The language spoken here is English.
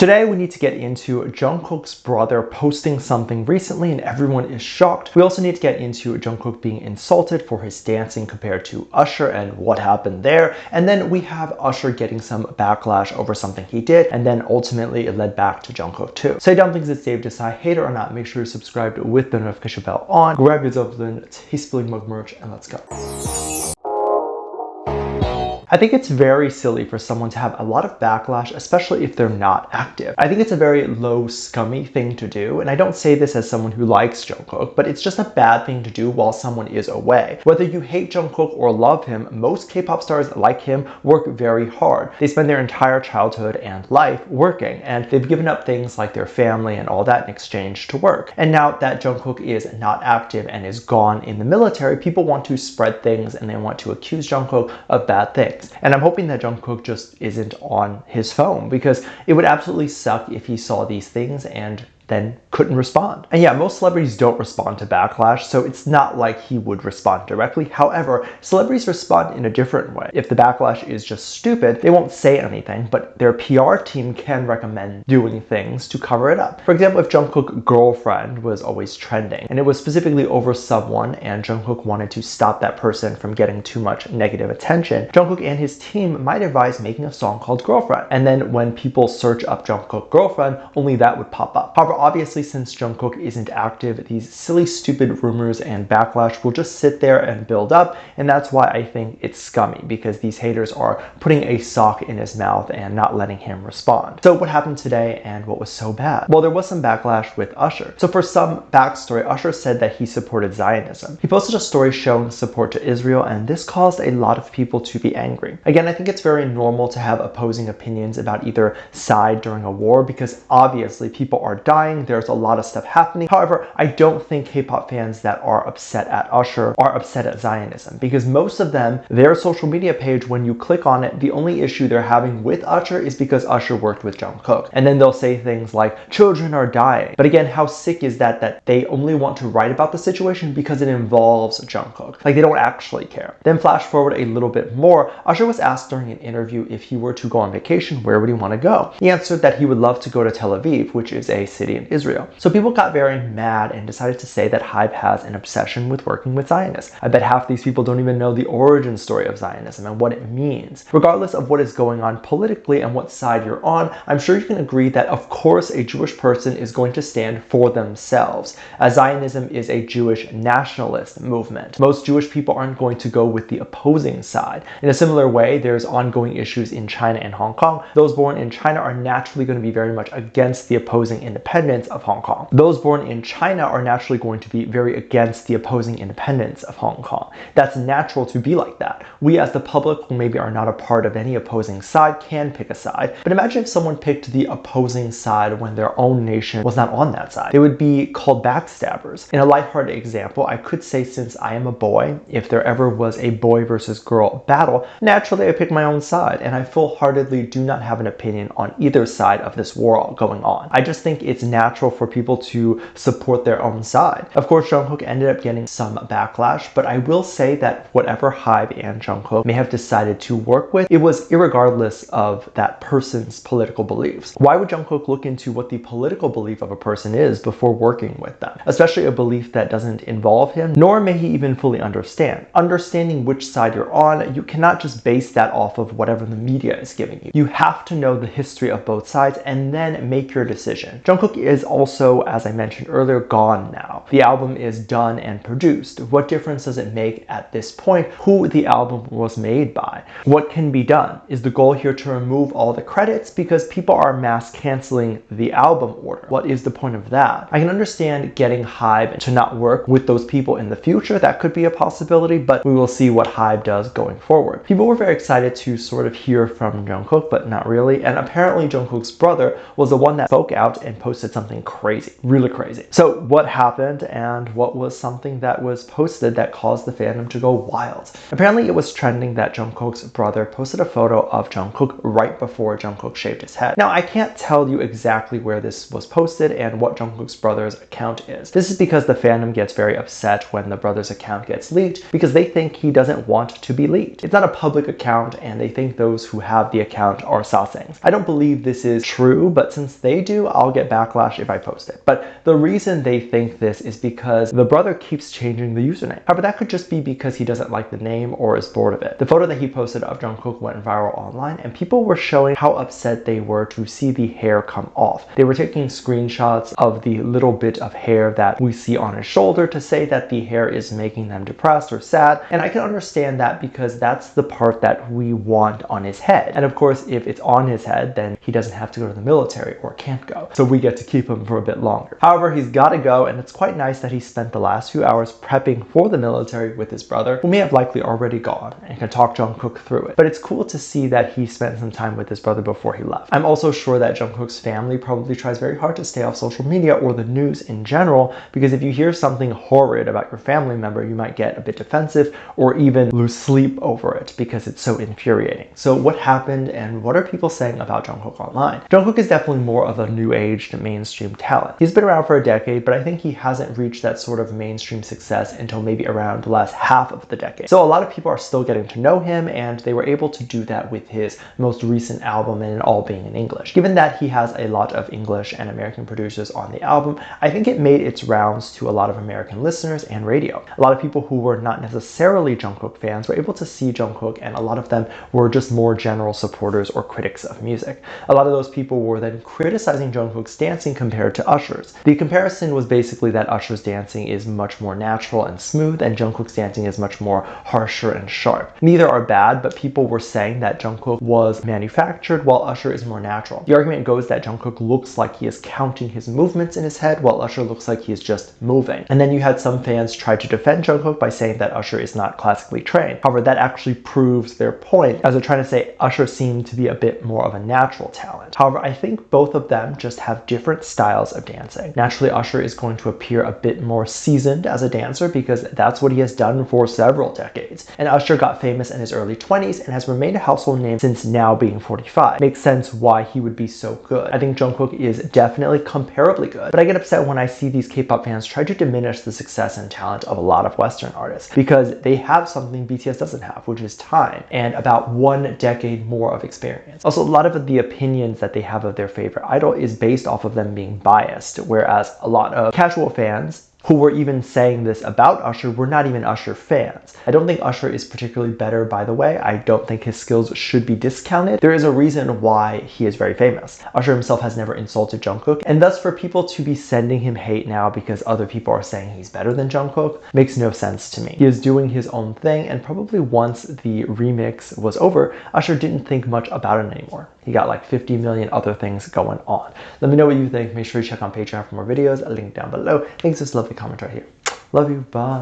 Today we need to get into Jungkook's brother posting something recently and everyone is shocked. We also need to get into Jungkook being insulted for his dancing compared to Usher and what happened there. And then we have Usher getting some backlash over something he did, and then ultimately it led back to Jungkook too. Say Dumplings, it's Dave. Decide hater or not, make sure you're subscribed with the notification bell on. Grab your Dumpling, Tasty Mug merch, and let's go. I think it's very silly for someone to have a lot of backlash, especially if they're not active. I think it's a very low, scummy thing to do, and I don't say this as someone who likes Jungkook, but it's just a bad thing to do while someone is away. Whether you hate Jungkook or love him, most K-pop stars like him work very hard. They spend their entire childhood and life working, and they've given up things like their family and all that in exchange to work. And now that Jungkook is not active and is gone in the military, people want to spread things and they want to accuse Jungkook of bad things. And I'm hoping that Jungkook just isn't on his phone, because it would absolutely suck if he saw these things and then couldn't respond. And yeah, most celebrities don't respond to backlash, so it's not like he would respond directly. However, celebrities respond in a different way. If the backlash is just stupid, they won't say anything, but their PR team can recommend doing things to cover it up. For example, if Jungkook's girlfriend was always trending, and it was specifically over someone, and Jungkook wanted to stop that person from getting too much negative attention, Jungkook and his team might advise making a song called Girlfriend. And then when people search up Jungkook girlfriend, only that would pop up. However, obviously, since Jungkook isn't active, these silly, stupid rumors and backlash will just sit there and build up, and that's why I think it's scummy, because these haters are putting a sock in his mouth and not letting him respond. So what happened today and what was so bad? Well, there was some backlash with Usher. So for some backstory, Usher said that he supported Zionism. He posted a story showing support to Israel, and this caused a lot of people to be angry. Again, I think it's very normal to have opposing opinions about either side during a war, because obviously people are dying. There's a lot of stuff happening. However, I don't think K-pop fans that are upset at Usher are upset at Zionism, because most of them, their social media page, when you click on it, the only issue they're having with Usher is because Usher worked with Jungkook. And then they'll say things like, children are dying. But again, how sick is that they only want to write about the situation because it involves Jungkook? Like, they don't actually care. Then flash forward a little bit more, Usher was asked during an interview if he were to go on vacation, where would he want to go? He answered that he would love to go to Tel Aviv, which is a city in Israel. So people got very mad and decided to say that HYBE has an obsession with working with Zionists. I bet half these people don't even know the origin story of Zionism and what it means. Regardless of what is going on politically and what side you're on, I'm sure you can agree that of course a Jewish person is going to stand for themselves, as Zionism is a Jewish nationalist movement. Most Jewish people aren't going to go with the opposing side. In a similar way, there's ongoing issues in China and Hong Kong. Those born in China are naturally going to be very much against the opposing independence of Hong Kong. Those born in China are naturally going to be very against the opposing independence of Hong Kong. That's natural to be like that. We as the public, who maybe are not a part of any opposing side, can pick a side. But imagine if someone picked the opposing side when their own nation was not on that side. They would be called backstabbers. In a lighthearted example, I could say, since I am a boy, if there ever was a boy versus girl battle, naturally I pick my own side, and I full-heartedly do not have an opinion on either side of this war going on. I just think it's natural for people to support their own side. Of course, Jungkook ended up getting some backlash, but I will say that whatever HYBE and Jungkook may have decided to work with, it was irregardless of that person's political beliefs. Why would Jungkook look into what the political belief of a person is before working with them? Especially a belief that doesn't involve him, nor may he even fully understand. Understanding which side you're on, you cannot just base that off of whatever the media is giving you. You have to know the history of both sides and then make your decision. Jungkook is also, as I mentioned earlier, gone now. The album is done and produced. What difference does it make at this point who the album was made by? What can be done? Is the goal here to remove all the credits because people are mass canceling the album order? What is the point of that? I can understand getting HYBE to not work with those people in the future. That could be a possibility, but we will see what HYBE does going forward. People were very excited to sort of hear from Jungkook, but not really. And apparently Jungkook's brother was the one that spoke out and posted something crazy crazy, really crazy. So what happened, and what was something that was posted that caused the fandom to go wild? Apparently it was trending that Jungkook's brother posted a photo of Jungkook right before Jungkook shaved his head. Now I can't tell you exactly where this was posted and what Jungkook's brother's account is. This is because the fandom gets very upset when the brother's account gets leaked because they think he doesn't want to be leaked. It's not a public account and they think those who have the account are sasaengs. I don't believe this is true, but since they do, I'll get backlash if I post it. But the reason they think this is because the brother keeps changing the username. However, that could just be because he doesn't like the name or is bored of it. The photo that he posted of Jungkook went viral online and people were showing how upset they were to see the hair come off. They were taking screenshots of the little bit of hair that we see on his shoulder to say that the hair is making them depressed or sad. And I can understand that because that's the part that we want on his head. And of course, if it's on his head, then he doesn't have to go to the military or can't go. So we get to keep him for a bit longer. However, he's got to go, and it's quite nice that he spent the last few hours prepping for the military with his brother, who may have likely already gone, and can talk Jungkook through it. But it's cool to see that he spent some time with his brother before he left. I'm also sure that Jungkook's family probably tries very hard to stay off social media or the news in general, because if you hear something horrid about your family member, you might get a bit defensive or even lose sleep over it because it's so infuriating. So what happened and what are people saying about Jungkook online? Jungkook is definitely more of a new-aged mainstream talent. He's been around for a decade, but I think he hasn't reached that sort of mainstream success until maybe around the last half of the decade. So a lot of people are still getting to know him, and they were able to do that with his most recent album and it all being in English. Given that he has a lot of English and American producers on the album, I think it made its rounds to a lot of American listeners and radio. A lot of people who were not necessarily Jungkook fans were able to see Jungkook, and a lot of them were just more general supporters or critics of music. A lot of those people were then criticizing Jungkook's dancing compared to Usher's. The comparison was basically that Usher's dancing is much more natural and smooth, and Jungkook's dancing is much more harsher and sharp. Neither are bad, but people were saying that Jungkook was manufactured while Usher is more natural. The argument goes that Jungkook looks like he is counting his movements in his head, while Usher looks like he is just moving. And then you had some fans try to defend Jungkook by saying that Usher is not classically trained. However, that actually proves their point, as they're trying to say Usher seemed to be a bit more of a natural talent. However, I think both of them just have different styles of dancing. Naturally, Usher is going to appear a bit more seasoned as a dancer because that's what he has done for several decades. And Usher got famous in his early 20s and has remained a household name since now being 45. Makes sense why he would be so good. I think Jungkook is definitely comparably good, but I get upset when I see these K-pop fans try to diminish the success and talent of a lot of Western artists because they have something BTS doesn't have, which is time and about 1 decade more of experience. Also, a lot of the opinions that they have of their favorite idol is based off of them being biased, whereas a lot of casual fans who were even saying this about Usher were not even Usher fans. I don't think Usher is particularly better, by the way. I don't think his skills should be discounted. There is a reason why he is very famous. Usher himself has never insulted Jungkook, and thus for people to be sending him hate now because other people are saying he's better than Jungkook makes no sense to me. He is doing his own thing, and probably once the remix was over, Usher didn't think much about it anymore. He got like 50 million other things going on. Let me know what you think. Make sure you check on Patreon for more videos. A link down below. Thanks for this lovely comment right here. Love you. Bye.